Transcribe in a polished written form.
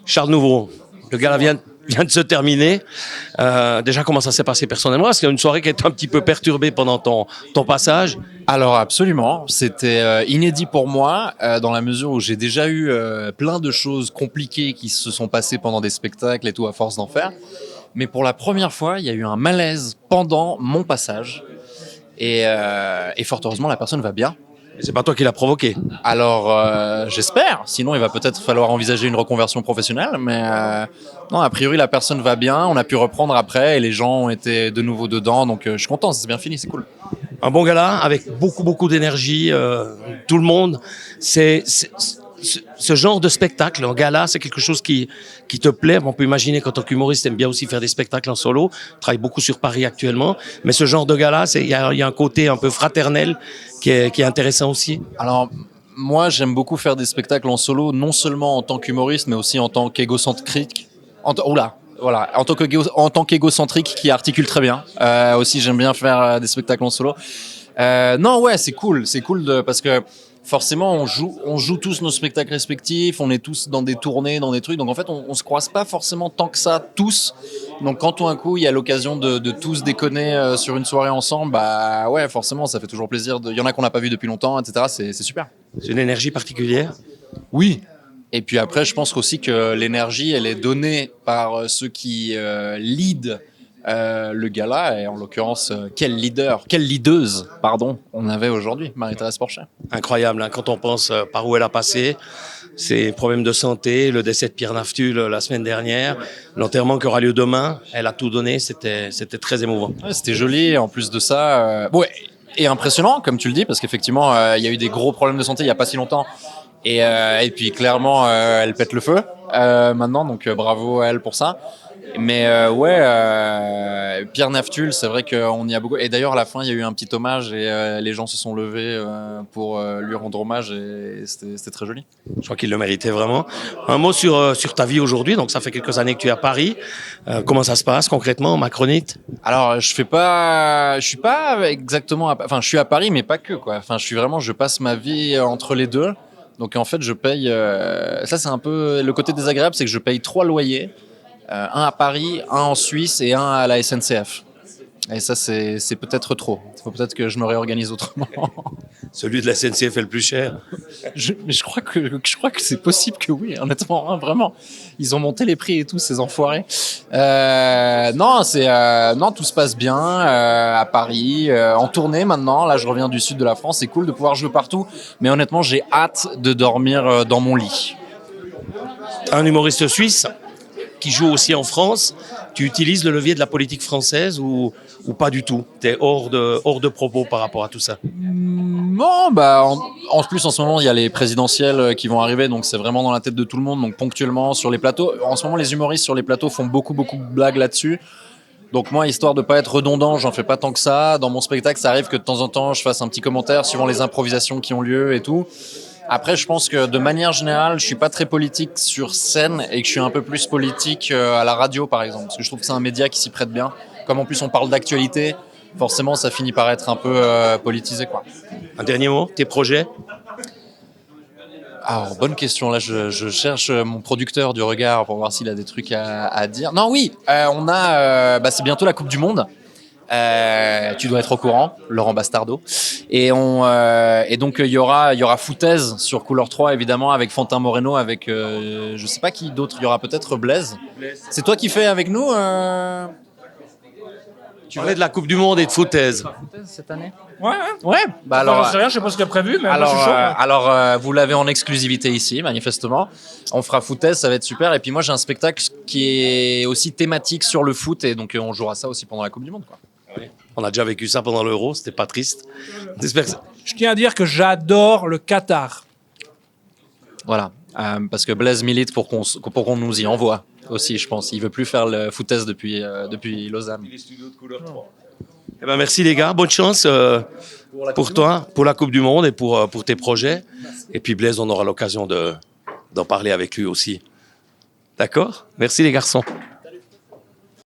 Charles Nouveau, le gala vient de se terminer. Déjà, comment ça s'est passé personnellement? Est-ce qu'il y a une soirée qui a été un petit peu perturbée pendant ton passage? Alors absolument, c'était inédit pour moi dans la mesure où j'ai déjà eu plein de choses compliquées qui se sont passées pendant des spectacles et tout à force d'en faire. Mais pour la première fois, il y a eu un malaise pendant mon passage et fort heureusement la personne va bien. Et c'est pas toi qui l'as provoqué. Alors j'espère, sinon il va peut-être falloir envisager une reconversion professionnelle, mais non, a priori la personne va bien, on a pu reprendre après et les gens ont été de nouveau dedans, donc je suis content, c'est bien fini, c'est cool. Un bon gala avec beaucoup d'énergie, tout le monde. Ce genre de spectacle, un gala, c'est quelque chose qui te plaît. On peut imaginer qu'en tant qu'humoriste, t'aimes bien aussi faire des spectacles en solo. Tu travailles beaucoup sur Paris actuellement. Mais ce genre de gala, il y a un côté un peu fraternel qui est intéressant aussi. Alors moi j'aime beaucoup faire des spectacles en solo, non seulement en tant qu'humoriste, mais aussi en tant qu'égocentrique. Voilà, en tant qu'égocentrique qui articule très bien. Aussi j'aime bien faire des spectacles en solo. Non ouais, c'est cool parce que forcément, on joue tous nos spectacles respectifs, on est tous dans des tournées, dans des trucs, donc en fait, on se croise pas forcément tant que ça, tous. Donc quand tout d'un coup, il y a l'occasion de tous déconner sur une soirée ensemble, bah ouais, forcément, ça fait toujours plaisir. Il y en a qu'on n'a pas vu depuis longtemps, etc. C'est super. C'est une énergie particulière. Oui. Et puis après, je pense aussi que l'énergie, elle est donnée par ceux qui lead le gala, et en l'occurrence, quelle leaduse, pardon, on avait aujourd'hui, Marie-Thérèse Porchet. Incroyable, hein, quand on pense par où elle a passé, ses problèmes de santé, le décès de Pierre Naftul la semaine dernière, l'enterrement qui aura lieu demain, elle a tout donné, c'était très émouvant. Ouais, c'était joli, en plus de ça, ouais, et impressionnant, comme tu le dis, parce qu'effectivement, il y a eu des gros problèmes de santé il n'y a pas si longtemps, et puis clairement, elle pète le feu maintenant, donc bravo à elle pour ça. Mais Pierre Naftul, c'est vrai qu'on y a beaucoup. Et d'ailleurs, à la fin, il y a eu un petit hommage et les gens se sont levés pour lui rendre hommage et c'était très joli. Je crois qu'il le méritait vraiment. Un mot sur ta vie aujourd'hui. Donc, ça fait quelques années que tu es à Paris. Comment ça se passe concrètement, macronite? Alors, je suis pas exactement, enfin, je suis à Paris, mais pas que, quoi. Enfin, je passe ma vie entre les deux. Donc, en fait, je paye, ça, c'est un peu le côté désagréable, c'est que je paye 3 loyers. Un à Paris, un en Suisse et un à la SNCF. Et ça, c'est peut-être trop. Il faut peut-être que je me réorganise autrement. Celui de la SNCF est le plus cher. Mais je crois que c'est possible que oui, honnêtement, hein, vraiment. Ils ont monté les prix et tout, ces enfoirés. Non, tout se passe bien à Paris, en tournée maintenant. Là, je reviens du sud de la France. C'est cool de pouvoir jouer partout. Mais honnêtement, j'ai hâte de dormir dans mon lit. Un humoriste suisse qui joue aussi en France, tu utilises le levier de la politique française ou pas du tout? Tu es hors de propos par rapport à tout ça? Non, bah en plus en ce moment il y a les présidentielles qui vont arriver, donc c'est vraiment dans la tête de tout le monde, donc ponctuellement sur les plateaux. En ce moment les humoristes sur les plateaux font beaucoup de blagues là-dessus. Donc moi, histoire de pas être redondant, j'en fais pas tant que ça. Dans mon spectacle, ça arrive que de temps en temps je fasse un petit commentaire suivant les improvisations qui ont lieu et tout. Après, je pense que de manière générale, je suis pas très politique sur scène et que je suis un peu plus politique à la radio, par exemple. Parce que je trouve que c'est un média qui s'y prête bien. Comme en plus on parle d'actualité, forcément, ça finit par être un peu politisé, quoi. Un dernier mot, tes projets? Alors, bonne question. Là, je cherche mon producteur du regard pour voir s'il a des trucs à dire. Non, oui, on a... c'est bientôt la Coupe du Monde. Tu dois être au courant, Laurent Bastardo. Et donc il y aura Foutaise sur Couleur 3 évidemment avec Fantin Moreno, avec je sais pas qui d'autre, il y aura peut-être Blaise. C'est toi qui fais avec nous Tu parlais de la Coupe du Monde et de foutaise. Cette année? Ouais. Bah alors, j'en sais rien, je sais pas ce qu'il y a prévu, mais moi, je suis chaud. alors vous l'avez en exclusivité ici, manifestement. On fera Foutaise, ça va être super. Et puis moi j'ai un spectacle qui est aussi thématique sur le foot et donc on jouera ça aussi pendant la Coupe du Monde, quoi. Oui. On a déjà vécu ça pendant l'Euro, c'était pas triste. J'espère que Je tiens à dire que j'adore le Qatar. Voilà, parce que Blaise milite pour qu'on nous y envoie aussi, je pense. Il veut plus faire le Foutaise depuis Lausanne. les studios de Couleur 3. Eh ben merci les gars, bonne chance pour toi, pour la Coupe du Monde et pour tes projets. Et puis Blaise, on aura l'occasion d'en parler avec lui aussi. D'accord? Merci les garçons.